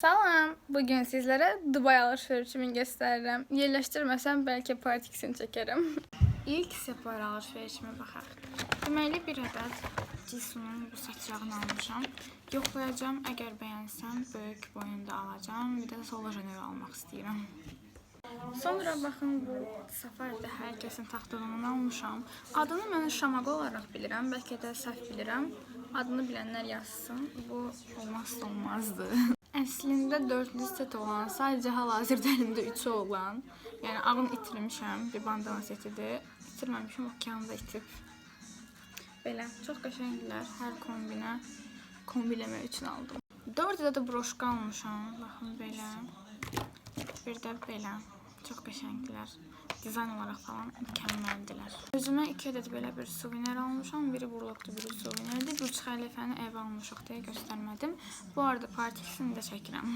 Salam, bugün sizlere Dubai alışverişimi göstereceğim. Yerleştirmesem belki part ikisini çekerim. İlk Sephora alışverişime baxaq. Deməli bir ədəd Jisoo'nun bu saç yağını almışam. Yoxlayacağım, əgər bəyənsəm böyük boyunda alacağım. Bir də Sol de Janeiro almaq istəyirəm. Sonra baxın bu Safari'də hər kəsin taxtığından almışam. Adını mən Şamago olaraq bilirəm, bəlkə də səhv bilirəm. Adını bilənlər yazsın. Bu olmazsa olmazdı. Əslində 4-lü set olan, sadəcə hal-hazırda əlimdə 3 olan, yəni ağını itirmişəm, bir bandana setidir. İtirməmişim, okeanda itib. Belə, çox qəşəngdilər, hər kombinləmək üçün aldım. 4 ədəd broşka almışam, baxın belə. Bir də belə, çox qəşəngdilər. Dizayn olaraq falan mükəmməldilər. Özümə 2 ədəd belə bir suvenir almışam. Biri burlukdu, biri suvenirdi. Burç xəlifəni evə almışıq deyə göstərmədim. Bu arada part ikisini də çəkirəm.